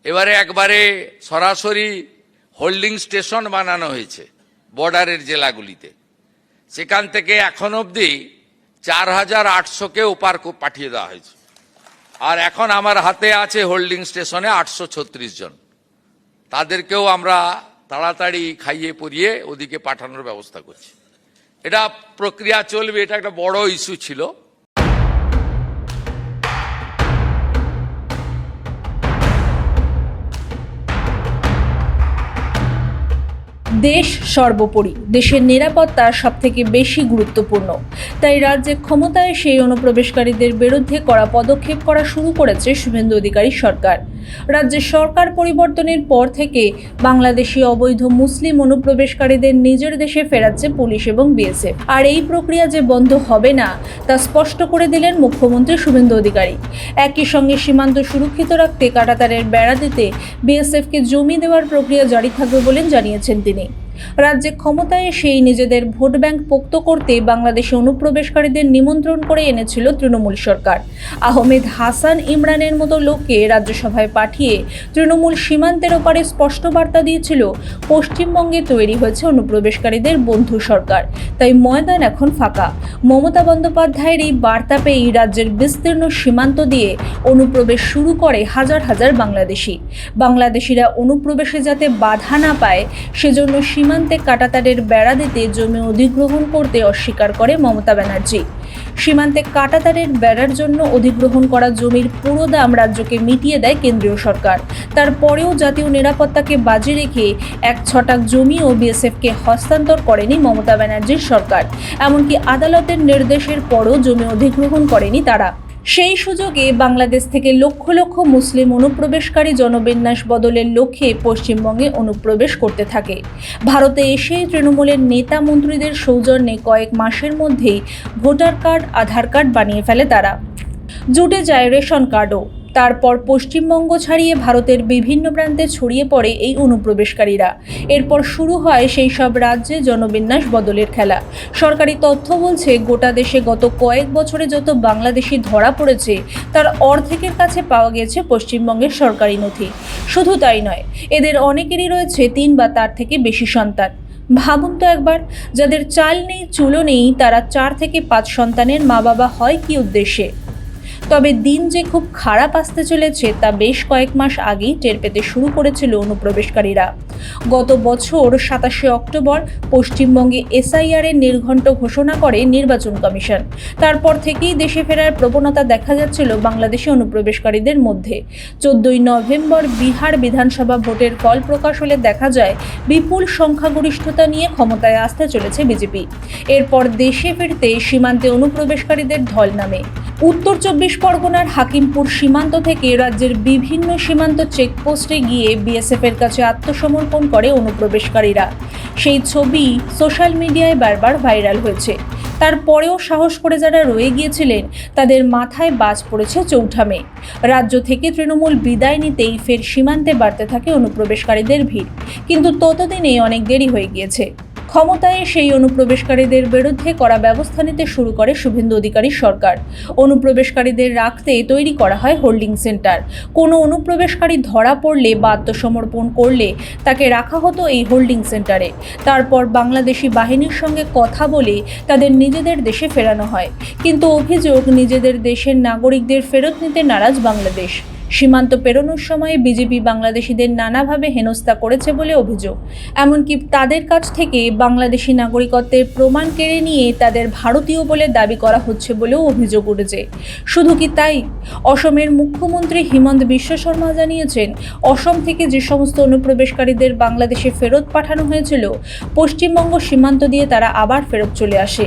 এবারে একবারে সরাসরি হোল্ডিং স্টেশন বানানো হয়েছে বর্ডারের জেলাগুলিতে। সেখান থেকে এখন অবধি 4800-কে ওপার পাঠিয়ে দেওয়া হয়েছে। আর এখন আমার হাতে আছে হোল্ডিং স্টেশনে 836 জন। তাদেরকেও আমরা তাড়াতাড়ি খাইয়ে পরিয়ে ওদিকে পাঠানোর ব্যবস্থা করছি। এটা প্রক্রিয়া চলবে, এটা একটা বড় ইস্যু ছিল। দেশ সর্বোপরি, দেশের নিরাপত্তা সবথেকে বেশি গুরুত্বপূর্ণ। তাই রাজ্যে ক্ষমতায় সেই অনুপ্রবেশকারীদের বিরুদ্ধে কড়া পদক্ষেপ করা শুরু করেছে শুভেন্দু অধিকারী সরকার। রাজ্যের সরকার পরিবর্তনের পর থেকে বাংলাদেশি অবৈধ মুসলিম অনুপ্রবেশকারীদের নিজের দেশে ফেরাচ্ছে পুলিশ এবং বিএসএফ। আর এই প্রক্রিয়া যে বন্ধ হবে না তা স্পষ্ট করে দিলেন মুখ্যমন্ত্রী শুভেন্দু অধিকারী। একই সঙ্গে সীমান্ত সুরক্ষিত রাখতে কাঁটাতারের বেড়া দিতে বিএসএফকে জমি দেওয়ার প্রক্রিয়া জারি থাকবে বলে জানিয়েছেন তিনি। রাজ্যে ক্ষমতায় সেই নিজেদের ভোট ব্যাংক পোক্ত করতে বাংলাদেশে অনুপ্রবেশকারীদের নিমন্ত্রণ করে এনেছিল তৃণমূল সরকার। আহমেদ হাসান ইমরানের মতো লোককে রাজ্যসভায় পাঠিয়ে তৃণমূল সীমান্তের ওপারে স্পষ্ট বার্তা দিয়েছিল পশ্চিমবঙ্গে তৈরি হয়েছে অনুপ্রবেশকারীদের বন্ধু সরকার, তাই ময়দান এখন ফাঁকা। মমতা বন্দ্যোপাধ্যায়ের এই বার্তা পেয়েই রাজ্যের বিস্তীর্ণ সীমান্ত দিয়ে অনুপ্রবেশ শুরু করে হাজার হাজার বাংলাদেশিরা অনুপ্রবেশে যাতে বাধা না পায় সেজন্য সীমান্তে কাঁটাতারের বেড়া দিতে জমি অধিগ্রহণ করতে অস্বীকার করে মমতা ব্যানার্জি। সীমান্তে কাঁটাতারের বেড়ার জন্য অধিগ্রহণ করা জমির পুরো দাম রাজ্যকে মিটিয়ে দেয় কেন্দ্রীয় সরকার। তারপরেও জাতীয় নিরাপত্তাকে বাজি রেখে 1 ছটাক জমি ও বিএসএফকে হস্তান্তর করেনি মমতা ব্যানার্জির সরকার। এমনকি আদালতের নির্দেশের পরও জমি অধিগ্রহণ করেনি তারা। সেই সুযোগে বাংলাদেশ থেকে লক্ষ লক্ষ মুসলিম অনুপ্রবেশকারী জনবিন্যাস বদলের লক্ষ্যে পশ্চিমবঙ্গে অনুপ্রবেশ করতে থাকে। ভারতে এসে তৃণমূলের নেতা মন্ত্রীদের সৌজন্যে কয়েক মাসের মধ্যেই ভোটার কার্ড, আধার কার্ড বানিয়ে ফেলে তারা। জুটে যায় রেশন কার্ডও। তারপর পশ্চিমবঙ্গ ছাড়িয়ে ভারতের বিভিন্ন প্রান্তে ছড়িয়ে পড়ে এই অনুপ্রবেশকারীরা। এরপর শুরু হয় সেই সব রাজ্যে জনবিন্যাস বদলের খেলা। সরকারি তথ্য বলছে গোটা দেশে গত কয়েক বছরে যত বাংলাদেশি ধরা পড়েছে তার অর্ধেকের কাছে পাওয়া গেছে পশ্চিমবঙ্গের সরকারি নথি। শুধু তাই নয়, এদের অনেকেরই রয়েছে 3 বা তার থেকে বেশি সন্তান। ভাবুন তো একবার, যাদের চাল নেই চুলো নেই তারা 4 থেকে 5 সন্তানের মা বাবা হয় কি উদ্দেশ্যে? তবে দিন যে খুব খারাপ আসতে চলেছে তা বেশ কয়েক মাস আগেই টের পেতে শুরু করেছিল অনুপ্রবেশকারীরা। গত বছর 27শে অক্টোবর পশ্চিমবঙ্গে এসআইআর এর নির্ঘণ্ট ঘোষণা করে নির্বাচন কমিশন। তারপর থেকেই দেশে ফেরার প্রবণতা দেখা যাচ্ছিল বাংলাদেশি অনুপ্রবেশকারীদের মধ্যে। 14ই নভেম্বর বিহার বিধানসভা ভোটের ফল প্রকাশ হলে দেখা যায় বিপুল সংখ্যাগরিষ্ঠতা নিয়ে ক্ষমতায় আসতে চলেছে বিজেপি। এরপর দেশে ফিরতে সীমান্তে অনুপ্রবেশকারীদের ঢল নামে। উত্তর 24 পরগনার হাকিমপুর সীমান্ত থেকে রাজ্যের বিভিন্ন সীমান্ত চেকপোস্টে গিয়ে বিএসএফ এর কাছে আত্মসমর্পণ করে অনুপ্রবেশকারীরা। সেই ছবি সোশ্যাল মিডিয়ায় বারবার ভাইরাল হয়েছে। তারপরেও সাহস করে যারা রয়ে গিয়েছিলেন তাদের মাথায় বাজ পড়েছে চৌঠা মে। রাজ্য থেকে তৃণমূল বিদায় নিতেই ফের সীমান্তে বাড়তে থাকে অনুপ্রবেশকারীদের ভিড়। কিন্তু ততদিনে অনেক দেরি হয়ে গিয়েছে। ক্ষমতায় সেই অনুপ্রবেশকারীদের বিরুদ্ধে কড়া ব্যবস্থা নিতে শুরু করে শুভেন্দু অধিকারী সরকার। অনুপ্রবেশকারীদের রাখতে তৈরি করা হয় হোল্ডিং সেন্টার। কোনো অনুপ্রবেশকারী ধরা পড়লে বা আত্মসমর্পণ করলে তাকে রাখা হতো এই হোল্ডিং সেন্টারে। তারপর বাংলাদেশি বাহিনীর সঙ্গে কথা বলে তাদের নিজেদের দেশে ফেরানো হয়। কিন্তু অভিযোগ, নিজেদের দেশের নাগরিকদের ফেরত নিতে নারাজ বাংলাদেশ। সীমান্ত পেরোনোর সময় বিজেপি বাংলাদেশিদের নানাভাবে হেনস্থা করেছে বলে অভিযোগ। এমনকি তাদের কাছ থেকে বাংলাদেশি নাগরিকত্বের প্রমাণ কেড়ে নিয়ে তাদের ভারতীয় বলে দাবি করা হচ্ছে বলেও অভিযোগ উঠেছে। শুধু কি তাই, অসমের মুখ্যমন্ত্রী হিমন্ত বিশ্ব শর্মা জানিয়েছেন অসম থেকে যে সমস্ত অনুপ্রবেশকারীদের বাংলাদেশে ফেরত পাঠানো হয়েছিল পশ্চিমবঙ্গ সীমান্ত দিয়ে তারা আবার ফেরত চলে আসে।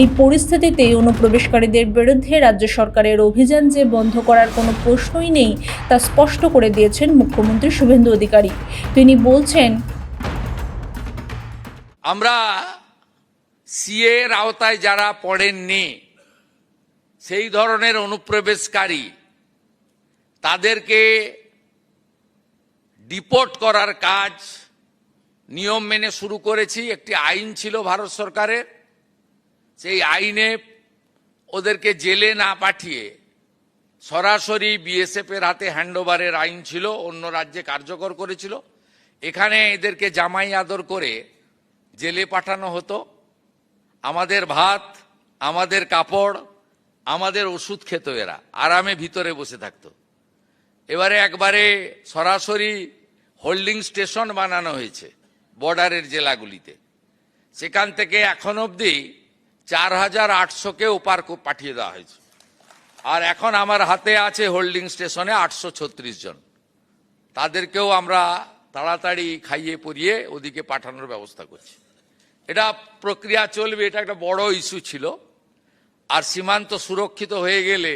এই পরিস্থিতিতে অনুপ্রবেশকারীদের বিরুদ্ধে রাজ্য সরকারের অভিযান যে বন্ধ করার কোনো প্রশ্নই নেই তা স্পষ্ট করে দিয়েছেন মুখ্যমন্ত্রী শুভেন্দু অধিকারী। তিনি বলছেন, আমরা সিএ এর আওতায় যারা পড়েননি সেই ধরনের অনুপ্রবেশকারী তাদেরকে ডিপোর্ট করার কাজ নিয়ম মেনে শুরু করেছি। একটি আইন ছিল ভারত সরকারের, সেই আইনে ওদেরকে জেলে না পাঠিয়ে সরাসরি বিএসএফ এর হাতে হ্যান্ডওভারের আইন ছিল, অন্য রাজ্যে কার্যকর করেছিল। এখানে এদেরকে জামাই আদর করে জেলে পাঠানো হতো। আমাদের ভাত, আমাদের কাপড়, আমাদের ওষুধ খেত, এরা আরামে ভিতরে বসে থাকতো। এবারে একবারে সরাসরি হোল্ডিং স্টেশন বানানো হয়েছে বর্ডারের জেলাগুলিতে। সেখান থেকে এখন অবধি 4800-কে ওপার পাঠিয়ে দেওয়া হয়েছে। আর এখন আমার হাতে আছে হোল্ডিং স্টেশনে 836 জন। তাদেরকেও আমরা তাড়াতাড়ি খাইয়ে পরিয়ে ওদিকে পাঠানোর ব্যবস্থা করছি। এটা প্রক্রিয়া চলবে, এটা একটা বড় ইস্যু ছিল। আর সীমান্ত সুরক্ষিত হয়ে গেলে,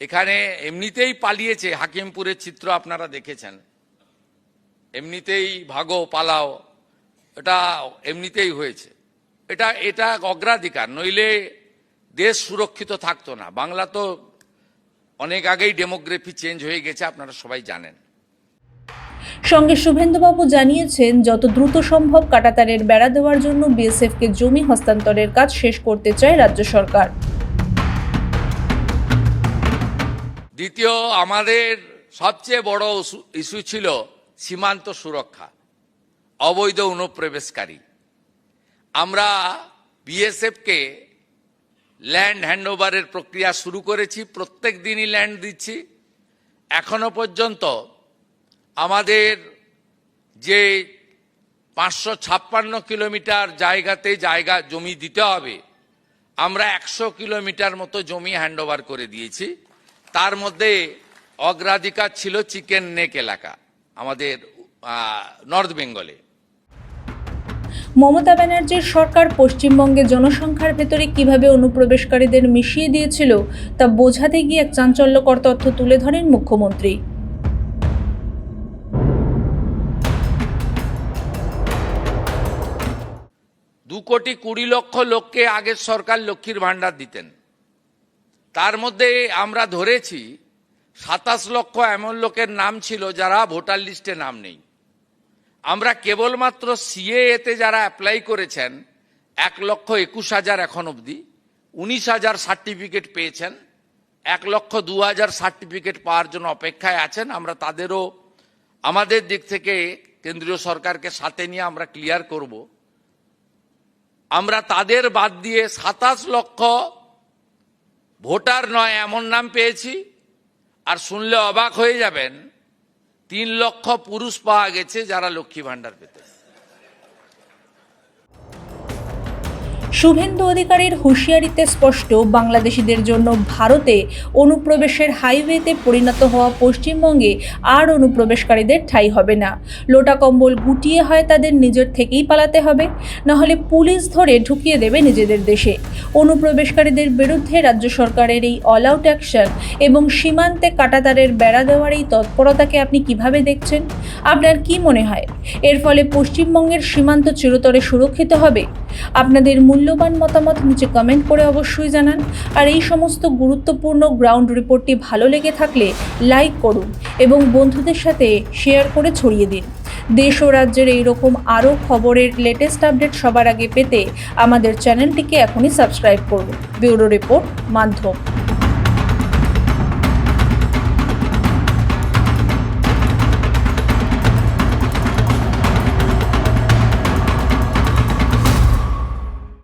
এখানে এমনিতেই পালিয়েছে, হাকিমপুরের চিত্র আপনারা দেখেছেন, এমনিতেই ভাগো পালাও, এটা এমনিতেই হয়েছে। এটা অগ্রাধিকার, নইলে দেশ সুরক্ষিত থাকতো না। বাংলা তো অনেক আগেই ডেমোগ্রাফি চেঞ্জ হয়ে গেছে, আপনারা সবাই জানেন। সঙ্গে শুভেন্দুবাবু জানিয়েছেন, যত দ্রুত সম্ভব কাঁটাতারের বেড়া দেওয়ার জন্য বিএসএফকে জমি হস্তান্তরের কাজ শেষ করতে চায় রাজ্য সরকার। দ্বিতীয়, আমাদের সবচেয়ে বড় ইস্যু ছিল সীমান্ত সুরক্ষা, অবৈধ অনুপ্রবেশকারী। আমরা বিএসএফকে ল্যান্ড হ্যান্ডওভারের প্রক্রিয়া শুরু করেছি, প্রত্যেক দিনই ল্যান্ড দিচ্ছি। এখনো পর্যন্ত আমাদের যে 556 কিলোমিটার জায়গাতে জমি দিতে হবে, আমরা 100 কিলোমিটার মতো জমি হ্যান্ডওভার করে দিয়েছি। তার মধ্যে অগ্রাধিকার ছিল চিকেন নেক এলাকা, আমাদের নর্থ বেঙ্গলে। মমতা ব্যানার্জির সরকার পশ্চিমবঙ্গে জনসংখ্যার ভেতরে কিভাবে অনুপ্রবেশকারীদের মিশিয়ে দিয়েছিল তা বোঝাতে গিয়ে এক চাঞ্চল্যকর তথ্য তুলে ধরেন মুখ্যমন্ত্রী। 2,20,00,000 লোককে আগের সরকার লক্ষ্মীর ভান্ডার দিতেন। তার মধ্যে আমরা ধরেছি 27 লক্ষ এমন লোকের নাম ছিল যারা ভোটার লিস্টে নাম নেই। আমরা কেবলমাত্র সিএএতে যারা অ্যাপ্লাই করেছেন 1,21,000 এখন অবধি, 19,000 সার্টিফিকেট পেয়েছেন, 1,02,000 সার্টিফিকেট পাওয়ার জন্য অপেক্ষায় আছেন। আমরা তাদেরও আমাদের দিক থেকে কেন্দ্রীয় সরকারকে সাথে নিয়ে আমরা ক্লিয়ার করব। আমরা তাদের বাদ দিয়ে 27 লক্ষ ভোটার নয় এমন নাম পেয়েছি। আর শুনলে অবাক হয়ে যাবেন, 3 লক্ষ পুরুষ পাওয়া গেছে যারা লক্ষ্মী ভান্ডার পেতে। শুভেন্দু অধিকারীর হুঁশিয়ারিতে স্পষ্ট, বাংলাদেশিদের জন্য ভারতে অনুপ্রবেশের হাইওয়েতে পরিণত হওয়া পশ্চিমবঙ্গে আর অনুপ্রবেশকারীদের ঠাঁই হবে না। লোটা কম্বল গুটিয়ে হয় তাদের নিজের থেকেই পালাতে হবে, নাহলে পুলিশ ধরে ঢুকিয়ে দেবে নিজেদের দেশে। অনুপ্রবেশকারীদের বিরুদ্ধে রাজ্য সরকারের এই অল আউট অ্যাকশন এবং সীমান্তে কাঁটাতারের বেড়া দেওয়ার এই তৎপরতাকে আপনি কিভাবে দেখছেন? আপনার কি মনে হয় এর ফলে পশ্চিমবঙ্গের সীমান্ত চিরতরে সুরক্ষিত হবে? আপনাদের মূল্যবান মতামত নিচে কমেন্ট করে অবশ্যই জানান। আর এই সমস্ত গুরুত্বপূর্ণ গ্রাউন্ড রিপোর্টটি ভালো লেগে থাকলে লাইক করুন এবং বন্ধুদের সাথে শেয়ার করে ছড়িয়ে দিন। দেশ ও রাজ্যের এইরকম আরও খবরের লেটেস্ট আপডেট সবার আগে পেতে আমাদের চ্যানেলটিকে এখনই সাবস্ক্রাইব করুন। ব্যুরো রিপোর্ট, মাধ্যম।